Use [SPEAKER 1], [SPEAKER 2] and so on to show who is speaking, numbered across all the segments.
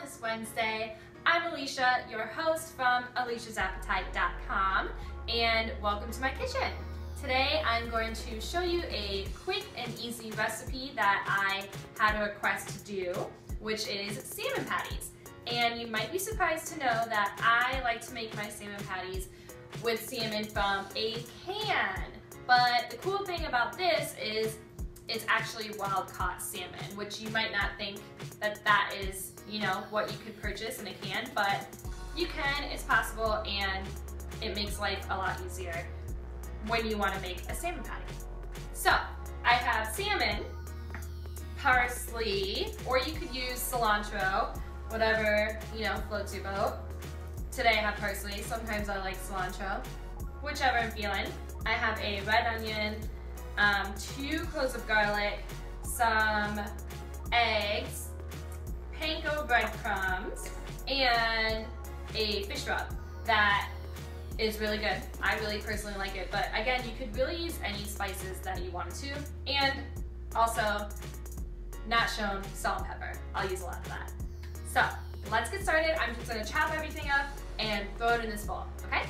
[SPEAKER 1] Wellness Wednesday. I'm Alicia, your host from aliciasappetite.com, and welcome to my kitchen. Today I'm going to show you a quick and easy recipe that I had a request to do, which is salmon patties. And you might be surprised to know that I like to make my salmon patties with salmon from a can. But the cool thing about this is it's actually wild-caught salmon, which you might not think that that is, what you could purchase in a can, but you can, it's possible, and it makes life a lot easier when you want to make a salmon patty. So, I have salmon, parsley, or you could use cilantro, whatever, floats your boat. Today I have parsley, sometimes I like cilantro, whichever I'm feeling. I have a red onion, 2 cloves of garlic, some eggs, panko breadcrumbs, and a fish rub that is really good. I really personally like it, but again, you could really use any spices that you wanted to, and also, not shown, salt and pepper. I'll use a lot of that. So, let's get started. I'm just gonna chop everything up and throw it in this bowl, okay?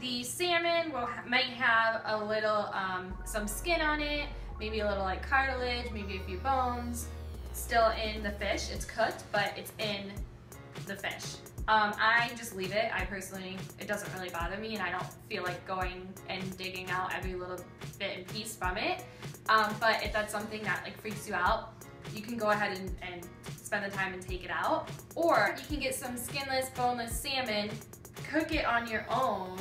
[SPEAKER 1] The salmon might have a little, some skin on it, maybe a little like cartilage, maybe a few bones still in the fish. It's cooked, but it's in the fish. I just leave it. I personally, it doesn't really bother me, and I don't feel like going and digging out every little bit and piece from it. But if that's something that like freaks you out, you can go ahead and spend the time and take it out. Or you can get some skinless, boneless salmon, cook it on your own,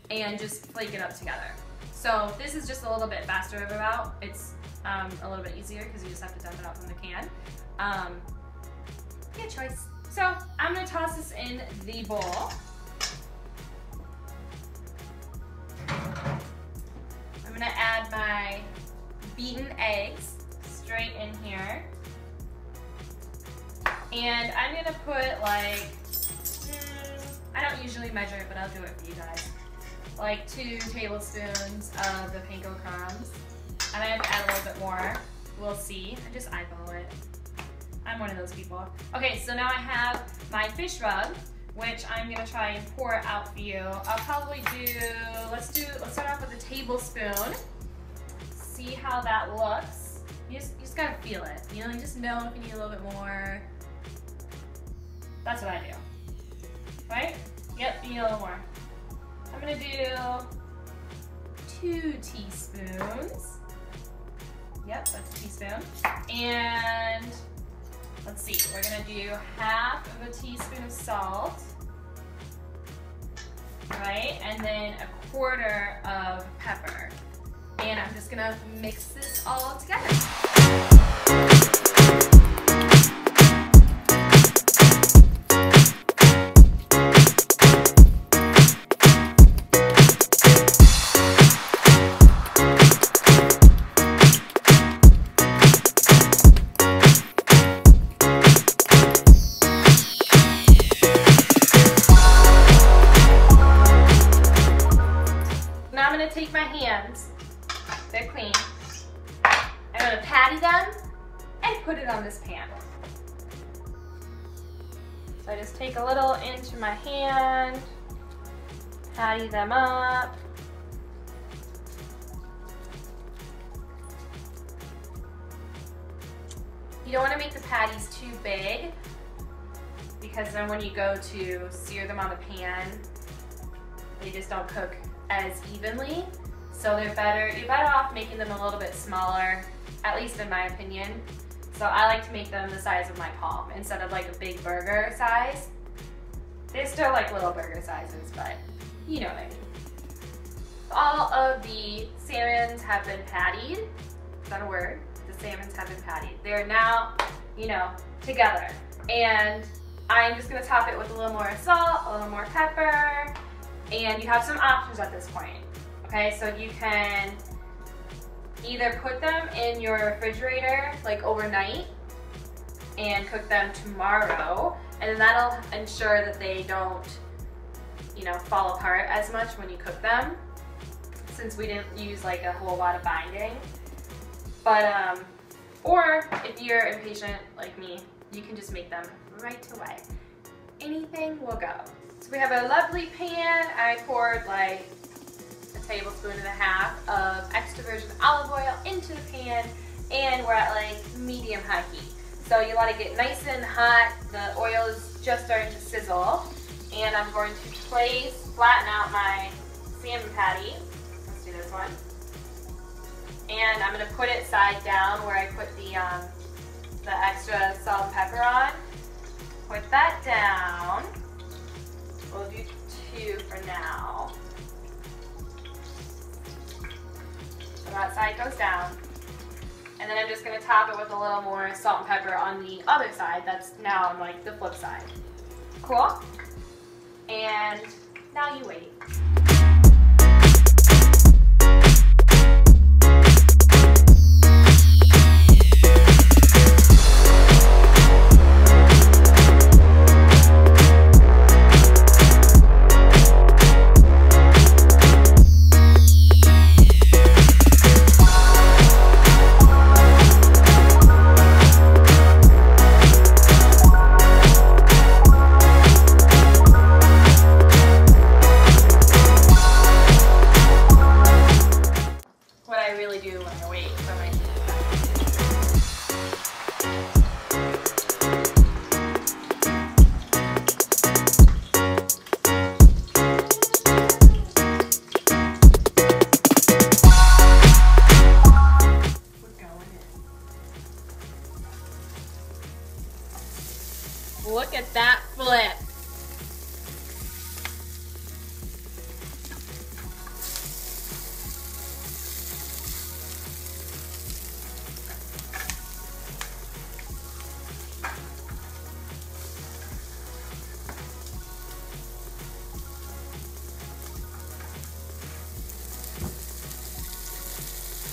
[SPEAKER 1] and just flake it up together. So this is just a little bit faster of a route. It's a little bit easier because you just have to dump it out from the can. Good choice. So I'm gonna toss this in the bowl. I'm gonna add my beaten eggs straight in here. And I'm gonna put like, I don't usually measure it, but I'll do it for you guys. Like 2 tablespoons of the panko crumbs. And I have to add a little bit more. We'll see. I just eyeball it. I'm one of those people. Okay, so now I have my fish rub, which I'm gonna try and pour out for you. I'll probably do, let's start off with a tablespoon. See how that looks. You just gotta feel it. You just know if you need a little bit more. That's what I do. Right? Yep, you need a little more. I'm gonna do 2 teaspoons. Yep, that's a teaspoon. And let's see, we're gonna do half of a teaspoon of salt. Right? And then a quarter of pepper. And I'm just gonna mix this all together. Take my hands, they're clean, I'm going to patty them and put it on this pan. So I just take a little into my hand, patty them up. You don't want to make the patties too big because then when you go to sear them on the pan, they just don't cook as evenly. So you're better off making them a little bit smaller, at least in my opinion. So I like to make them the size of my palm instead of like a big burger size. They're still like little burger sizes, but you know what I mean. All of the salmons have been pattied. Is that a word? The salmons have been pattied. They're now, you know, together. And I'm just gonna top it with a little more salt, a little more pepper, and you have some options at this point. Okay, so you can either put them in your refrigerator like overnight and cook them tomorrow, and then that'll ensure that they don't, you know, fall apart as much when you cook them, since we didn't use like a whole lot of binding. But or if you're impatient like me, you can just make them right away. Anything will go. So we have a lovely pan. I poured like a tablespoon and a half of extra virgin olive oil into the pan, and we're at like medium high heat. So you let it get nice and hot. The oil is just starting to sizzle, and I'm going to flatten out my salmon patty. Let's do this one. And I'm gonna put it side down where I put the extra salt and pepper on. Put that down. We'll do 2 for now. So that side goes down. And then I'm just gonna top it with a little more salt and pepper on the other side. That's now on like the flip side. Cool? And now you wait. Look at that flip.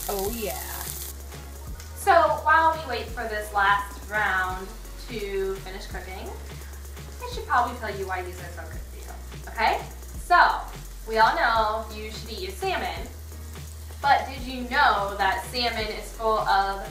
[SPEAKER 1] Oh yeah. So while we wait for this last round to finish cooking, I should probably tell you why these are so good for you, okay? So, we all know you should eat your salmon, but did you know that salmon is full of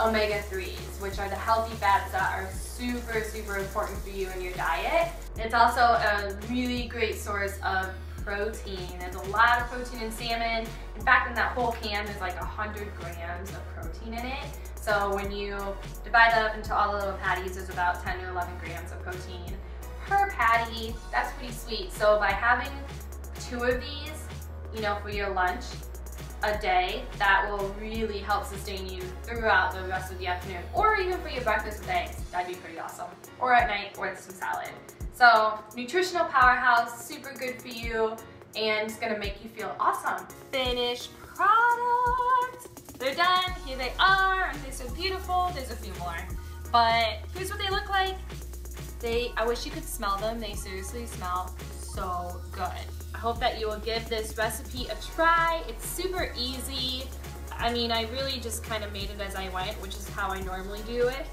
[SPEAKER 1] omega-3s, which are the healthy fats that are super, super important for you in your diet? It's also a really great source of protein. There's a lot of protein in salmon. In fact, in that whole can, there's like 100 grams of protein in it. So when you divide that up into all the little patties, there's about 10 to 11 grams of protein per patty. That's pretty sweet. So by having 2 of these, you know, for your lunch a day, that will really help sustain you throughout the rest of the afternoon, or even for your breakfast with eggs. That'd be pretty awesome. Or at night with some salad. So nutritional powerhouse, super good for you, and it's gonna make you feel awesome. Finished product. They're done, here they are, and they're so beautiful. There's a few more, but here's what they look like. I wish you could smell them. They seriously smell so good. I hope that you will give this recipe a try. It's super easy. I mean, I really just kind of made it as I went, which is how I normally do it.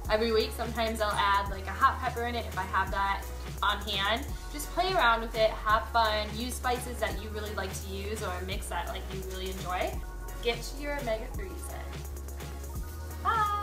[SPEAKER 1] Every week, sometimes I'll add like a hot pepper in it if I have that on hand. Just play around with it, have fun, use spices that you really like to use, or a mix that like you really enjoy. Get your omega-3s in. Bye!